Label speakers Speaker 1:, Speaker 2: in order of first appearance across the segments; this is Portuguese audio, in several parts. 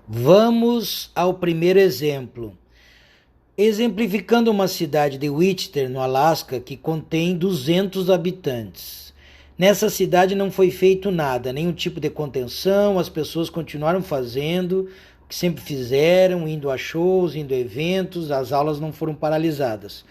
Speaker 1: Vamos ao primeiro exemplo. Exemplificando uma cidade de Whistler, no Alasca, que contém 200 habitantes. Nessa cidade não foi feito nada, nenhum tipo de contenção, as pessoas continuaram fazendo o que sempre fizeram, indo a shows, indo a eventos, as aulas não foram paralisadas.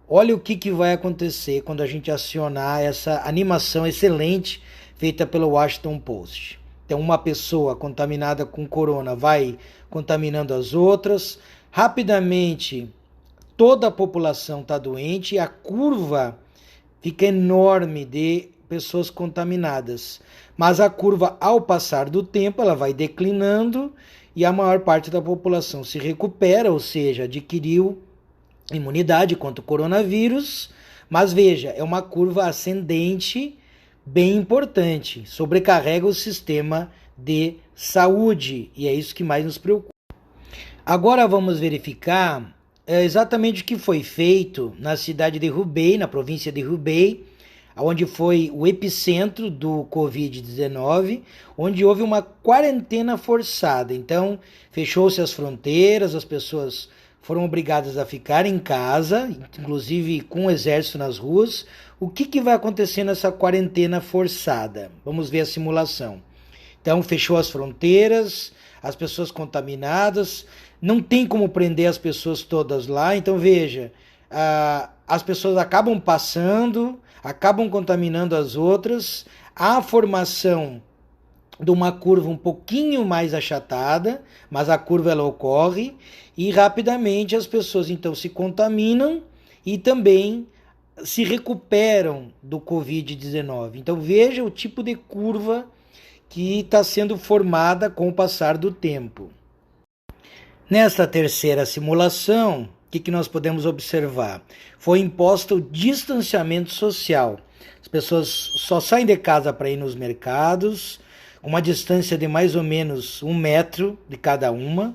Speaker 1: Olha o que vai acontecer quando a gente acionar essa animação excelente feita pelo Washington Post. Então, uma pessoa contaminada com corona vai contaminando as outras. Rapidamente, toda a população está doente e a curva fica enorme de pessoas contaminadas. Mas a curva, ao passar do tempo, ela vai declinando e a maior parte da população se recupera, ou seja, adquiriu imunidade contra o coronavírus. Mas veja, é uma curva ascendente bem importante, sobrecarrega o sistema de saúde e é isso que mais nos preocupa. Agora vamos verificar exatamente o que foi feito na cidade de Hubei, na província de Hubei, onde foi o epicentro do Covid-19, onde houve uma quarentena forçada. Então, fechou-se as fronteiras, as pessoas foram obrigadas a ficar em casa, inclusive com o exército nas ruas. O que vai acontecer nessa quarentena forçada? Vamos ver a simulação. Então, fechou as fronteiras, as pessoas contaminadas, não tem como prender as pessoas todas lá. Então, veja, as pessoas acabam passando, acabam contaminando as outras, há a formação de uma curva um pouquinho mais achatada, mas a curva ela ocorre e rapidamente as pessoas então se contaminam e também se recuperam do Covid-19. Então veja o tipo de curva que está sendo formada com o passar do tempo. Nesta terceira simulação, o que nós podemos observar? Foi imposto o distanciamento social. As pessoas só saem de casa para ir nos mercados, uma distância de mais ou menos 1 metro de cada uma,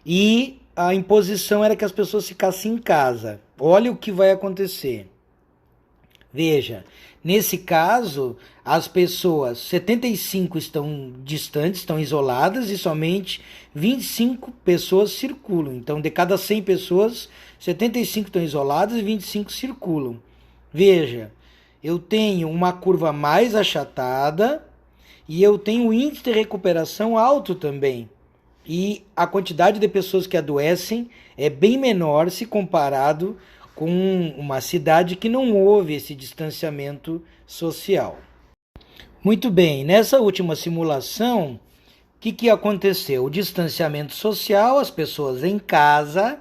Speaker 1: e a imposição era que as pessoas ficassem em casa. Olha o que vai acontecer. Veja, nesse caso, as pessoas, 75 estão distantes, estão isoladas e somente 25 pessoas circulam. Então, de cada 100 pessoas, 75 estão isoladas e 25 circulam. Veja, eu tenho uma curva mais achatada e eu tenho um índice de recuperação alto também. E a quantidade de pessoas que adoecem é bem menor se comparado com uma cidade que não houve esse distanciamento social. Muito bem, nessa última simulação, o que aconteceu? O distanciamento social, as pessoas em casa,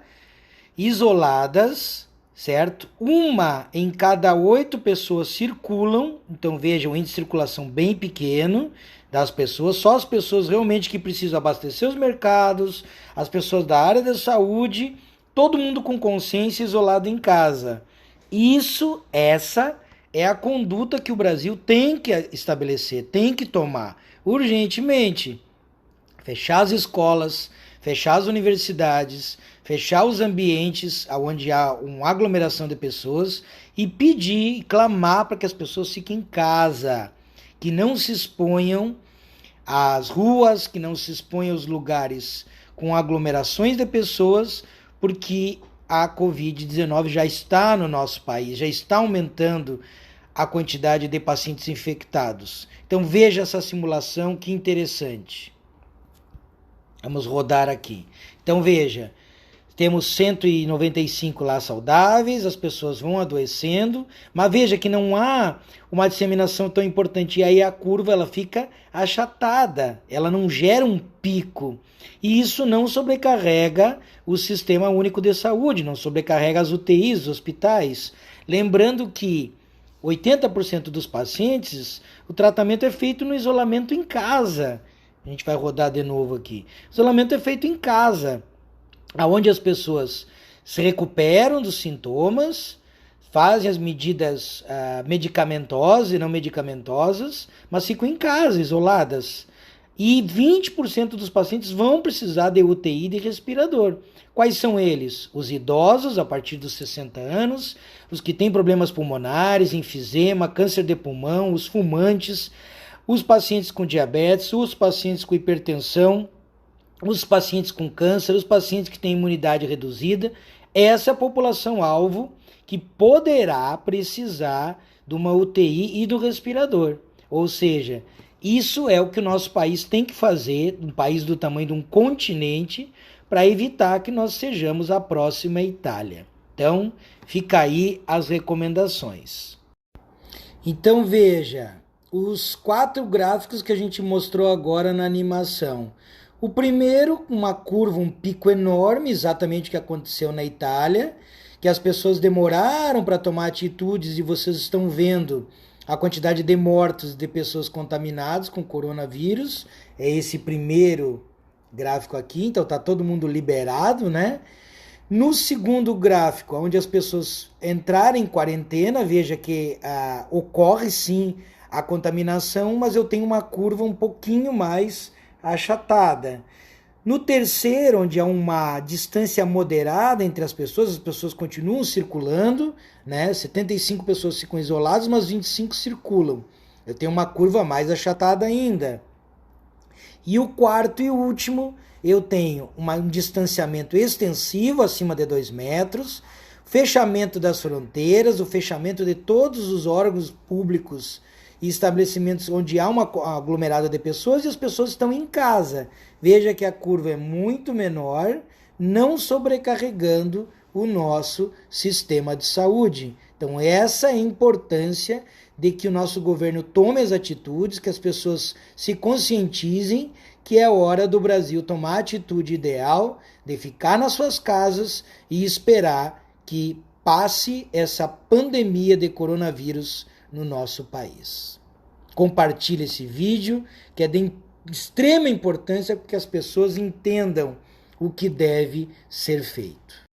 Speaker 1: isoladas, certo? Uma em cada 8 pessoas circulam, então vejam, o índice de circulação bem pequeno das pessoas, só as pessoas realmente que precisam abastecer os mercados, as pessoas da área da saúde, todo mundo com consciência isolado em casa. Essa é a conduta que o Brasil tem que estabelecer, tem que tomar urgentemente. Fechar as escolas, fechar as universidades, fechar os ambientes onde há uma aglomeração de pessoas e pedir, clamar para que as pessoas fiquem em casa, que não se exponham às ruas, que não se exponham aos lugares com aglomerações de pessoas, porque a Covid-19 já está no nosso país, já está aumentando a quantidade de pacientes infectados. Então veja essa simulação, que interessante. Vamos rodar aqui. Então veja, temos 195 lá saudáveis, as pessoas vão adoecendo, mas veja que não há uma disseminação tão importante. E aí a curva ela fica achatada, ela não gera um pico. E isso não sobrecarrega o Sistema Único de Saúde, não sobrecarrega as UTIs, os hospitais. Lembrando que 80% dos pacientes, o tratamento é feito no isolamento em casa. A gente vai rodar de novo aqui. O isolamento é feito em casa, onde as pessoas se recuperam dos sintomas, fazem as medidas medicamentosas e não medicamentosas, mas ficam em casa, isoladas. E 20% dos pacientes vão precisar de UTI de respirador. Quais são eles? Os idosos, a partir dos 60 anos, os que têm problemas pulmonares, enfisema, câncer de pulmão, os fumantes, os pacientes com diabetes, os pacientes com hipertensão, os pacientes com câncer, os pacientes que têm imunidade reduzida. Essa é a população-alvo que poderá precisar de uma UTI e do respirador. Ou seja, isso é o que o nosso país tem que fazer, um país do tamanho de um continente, para evitar que nós sejamos a próxima Itália. Então, fica aí as recomendações. Então, veja, os 4 gráficos que a gente mostrou agora na animação. O primeiro, uma curva, um pico enorme, exatamente o que aconteceu na Itália, que as pessoas demoraram para tomar atitudes e vocês estão vendo a quantidade de mortos de pessoas contaminadas com coronavírus. É esse primeiro gráfico aqui, então tá todo mundo liberado, né? No segundo gráfico, onde as pessoas entrarem em quarentena, veja que ocorre sim a contaminação, mas eu tenho uma curva um pouquinho mais achatada. No terceiro, onde há uma distância moderada entre as pessoas continuam circulando, né? 75 pessoas ficam isoladas, mas 25 circulam. Eu tenho uma curva mais achatada ainda. E o quarto e último, eu tenho um distanciamento extensivo acima de 2 metros, fechamento das fronteiras, o fechamento de todos os órgãos públicos e estabelecimentos onde há uma aglomerada de pessoas e as pessoas estão em casa. Veja que a curva é muito menor, não sobrecarregando o nosso sistema de saúde. Então essa é a importância de que o nosso governo tome as atitudes, que as pessoas se conscientizem que é hora do Brasil tomar a atitude ideal de ficar nas suas casas e esperar que passe essa pandemia de coronavírus no nosso país. Compartilhe esse vídeo, que é de extrema importância para que as pessoas entendam o que deve ser feito.